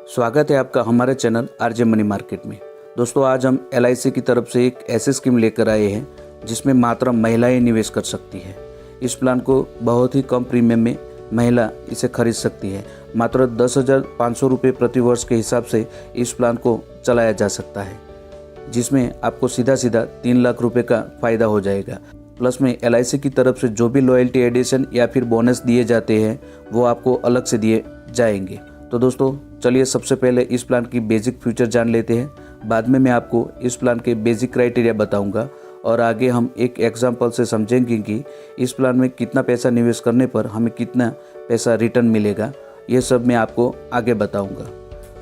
स्वागत है आपका हमारे चैनल आरजे मनी मार्केट में। दोस्तों, आज हम LIC की तरफ से एक ऐसी स्कीम लेकर आए हैं जिसमें मात्र महिलाएं निवेश कर सकती है। इस प्लान को बहुत ही कम प्रीमियम में महिला इसे खरीद सकती है। मात्र 10,500 रुपये प्रति वर्ष के हिसाब से इस प्लान को चलाया जा सकता है, जिसमें आपको सीधा 3 लाख रुपये का फ़ायदा हो जाएगा। प्लस में LIC की तरफ से जो भी लॉयल्टी एडिशन या फिर बोनस दिए जाते हैं वो आपको अलग से दिए जाएंगे। तो दोस्तों, चलिए सबसे पहले इस प्लान की बेसिक फीचर जान लेते हैं। बाद में मैं आपको इस प्लान के बेसिक क्राइटेरिया बताऊंगा और आगे हम एक एग्जांपल से समझेंगे कि इस प्लान में कितना पैसा निवेश करने पर हमें कितना पैसा रिटर्न मिलेगा। ये सब मैं आपको आगे बताऊंगा।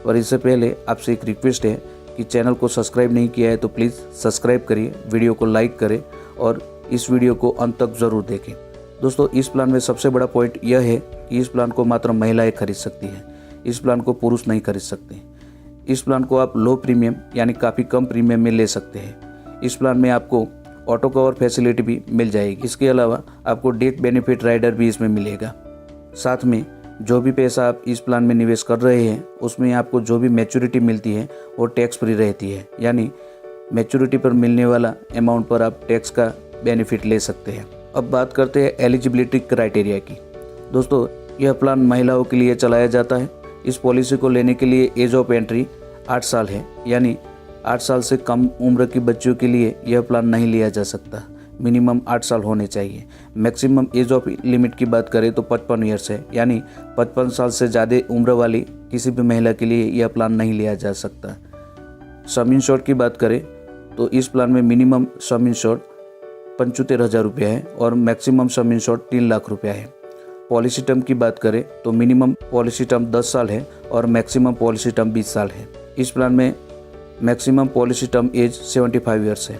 और इससे पहले आपसे एक रिक्वेस्ट है कि चैनल को सब्सक्राइब नहीं किया है तो प्लीज़ सब्सक्राइब करिए, वीडियो को लाइक करें और इस वीडियो को अंत तक ज़रूर देखें। दोस्तों, इस प्लान में सबसे बड़ा पॉइंट यह है कि इस प्लान को मात्र महिलाएं खरीद सकती हैं। इस प्लान को पुरुष नहीं खरीद सकते। इस प्लान को आप लो प्रीमियम यानी काफ़ी कम प्रीमियम में ले सकते हैं। इस प्लान में आपको ऑटो कवर फैसिलिटी भी मिल जाएगी। इसके अलावा आपको डेथ बेनिफिट राइडर भी इसमें मिलेगा। साथ में जो भी पैसा आप इस प्लान में निवेश कर रहे हैं उसमें आपको जो भी मैच्योरिटी मिलती है वो टैक्स फ्री रहती है, यानी मैच्योरिटी पर मिलने वाला अमाउंट पर आप टैक्स का बेनिफिट ले सकते हैं। अब बात करते हैं एलिजिबिलिटी क्राइटेरिया की। दोस्तों, यह प्लान महिलाओं के लिए चलाया जाता है। इस पॉलिसी को लेने के लिए एज ऑफ एंट्री 8 साल है, यानी 8 साल से कम उम्र की बच्चियों के लिए यह प्लान नहीं लिया जा सकता। मिनिमम 8 साल होने चाहिए। मैक्सिमम एज ऑफ लिमिट की बात करें तो 55 ईयर्स है, यानी 55 साल से ज़्यादा उम्र वाली किसी भी महिला के लिए यह प्लान नहीं लिया जा सकता। सम इंश्योर्ड की बात करें तो इस प्लान में मिनिमम सम इंश्योर्ड 75,000 रुपया है और मैक्सिमम सम इंश्योर्ड 3 लाख रुपया है। पॉलिसी टर्म की बात करें तो मिनिमम पॉलिसी टर्म 10 साल है और मैक्सिमम पॉलिसी टर्म 20 साल है। इस प्लान में maximum policy term as 75 years है।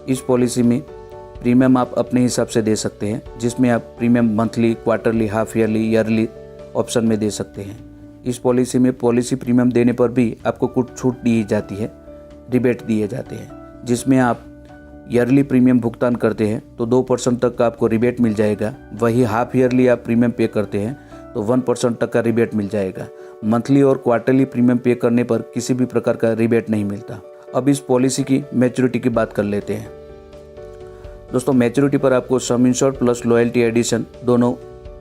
इस पॉलिसी में प्रीमियम आप अपने हिसाब से दे सकते हैं, जिसमें आप premium monthly, quarterly, half yearly, yearly option में दे सकते हैं। इस पॉलिसी में पॉलिसी प्रीमियम देने पर भी आपको कुछ छूट दी जाती है, रिबेट दिए जाते हैं। जिसमें आप ईयरली प्रीमियम भुगतान करते हैं तो 2% तक का आपको रिबेट मिल जाएगा। वही हाफ ईयरली आप प्रीमियम पे करते हैं तो 1% तक का रिबेट मिल जाएगा। मंथली और क्वार्टरली प्रीमियम पे करने पर किसी भी प्रकार का रिबेट नहीं मिलता। अब इस पॉलिसी की मैच्योरिटी की बात कर लेते हैं। दोस्तों, मैच्योरिटी पर आपको sum insured plus loyalty addition दोनों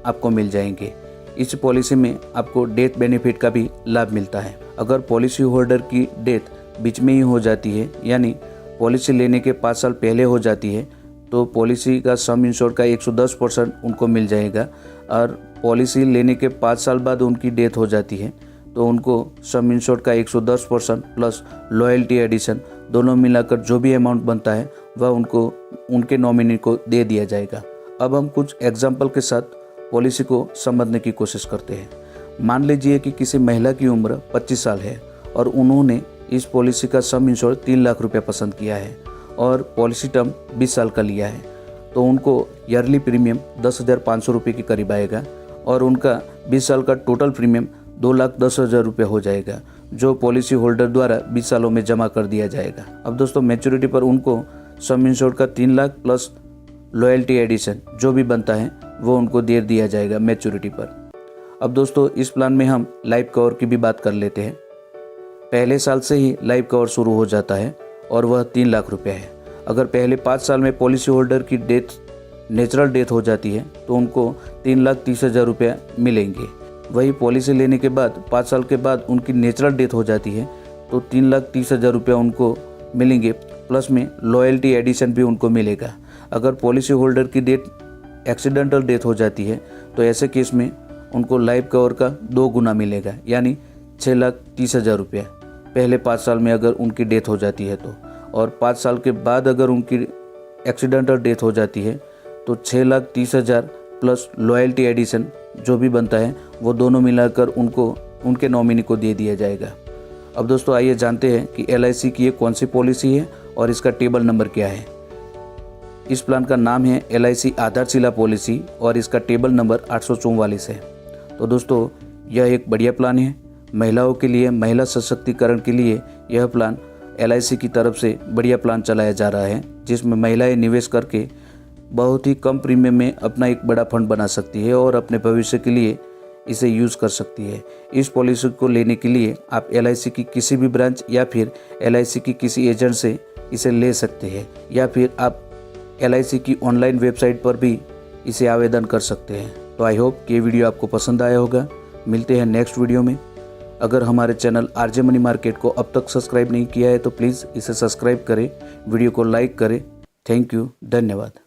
आपको मिल जाएंगे। इस पॉलिसी में आपको डेथ बेनिफिट का भी लाभ मिलता है। अगर पॉलिसी होल्डर की डेथ बीच में ही हो जाती है, यानी पॉलिसी लेने के 5 साल पहले हो जाती है, तो पॉलिसी का सम इंश्योर्ड का 110% उनको मिल जाएगा। और पॉलिसी लेने के 5 साल बाद उनकी डेथ हो जाती है तो उनको सम इंश्योर्ड का 110% प्लस लॉयल्टी एडिशन दोनों मिलाकर जो भी अमाउंट बनता है वह उनको उनके नॉमिनी को दे दिया जाएगा। अब हम कुछ एग्जाम्पल के साथ पॉलिसी को समझने की कोशिश करते हैं। मान लीजिए कि किसी महिला की उम्र 25 साल है और उन्होंने इस पॉलिसी का सम इंश्योर्ड 3 लाख रुपया पसंद किया है और पॉलिसी टर्म 20 साल का लिया है, तो उनको ईयरली प्रीमियम 10,500 रुपये के करीब आएगा और उनका 20 साल का टोटल प्रीमियम 2,10,000 रुपये हो जाएगा, जो पॉलिसी होल्डर द्वारा 20 सालों में जमा कर दिया जाएगा। अब दोस्तों, मैच्योरिटी पर उनको सम इंश्योर्ड का 3 लाख प्लस लॉयल्टी एडिशन जो भी बनता है वो उनको दे दिया जाएगा मैच्योरिटी पर। अब दोस्तों, इस प्लान में हम लाइफ कवर की भी बात कर लेते हैं। पहले साल से ही लाइफ कवर शुरू हो जाता है और वह 3 लाख रुपये है। अगर पहले 5 साल में पॉलिसी होल्डर की नेचुरल डेथ हो जाती है तो उनको 3,30,000 रुपये मिलेंगे। वही पॉलिसी लेने के बाद 5 साल के बाद उनकी नेचुरल डेथ हो जाती है तो 3,30,000 रुपये उनको मिलेंगे, प्लस में लॉयल्टी एडिशन भी उनको मिलेगा। अगर पॉलिसी होल्डर की एक्सीडेंटल डेथ हो जाती है तो ऐसे केस में उनको लाइफ कवर का 2 गुना मिलेगा, यानी 6,30,000 रुपये पहले 5 साल में अगर उनकी डेथ हो जाती है तो, और 5 साल के बाद अगर उनकी एक्सीडेंटल डेथ हो जाती है तो 6,30,000 प्लस लॉयल्टी एडिशन जो भी बनता है वो दोनों मिलाकर उनको उनके नॉमिनी को दे दिया जाएगा। अब दोस्तों, आइए जानते हैं कि LIC की ये कौन सी पॉलिसी है और इसका टेबल नंबर क्या है। इस प्लान का नाम है LIC आधारशिला पॉलिसी और इसका टेबल नंबर 844 है। तो दोस्तों, यह एक बढ़िया प्लान है। महिलाओं के लिए, महिला सशक्तिकरण के लिए यह प्लान LIC की तरफ से बढ़िया प्लान चलाया जा रहा है, जिसमें महिलाएं निवेश करके बहुत ही कम प्रीमियम में अपना एक बड़ा फंड बना सकती है और अपने भविष्य के लिए इसे यूज़ कर सकती है। इस पॉलिसी को लेने के लिए आप LIC की किसी भी ब्रांच या फिर LIC की किसी एजेंट से इसे ले सकते हैं, या फिर आप LIC की ऑनलाइन वेबसाइट पर भी इसे आवेदन कर सकते हैं। तो आई होप कि ये वीडियो आपको पसंद आया होगा। मिलते हैं नेक्स्ट वीडियो में। अगर हमारे चैनल RJ मनी मार्केट को अब तक सब्सक्राइब नहीं किया है तो प्लीज़ इसे सब्सक्राइब करें, वीडियो को लाइक करें। थैंक यू, धन्यवाद।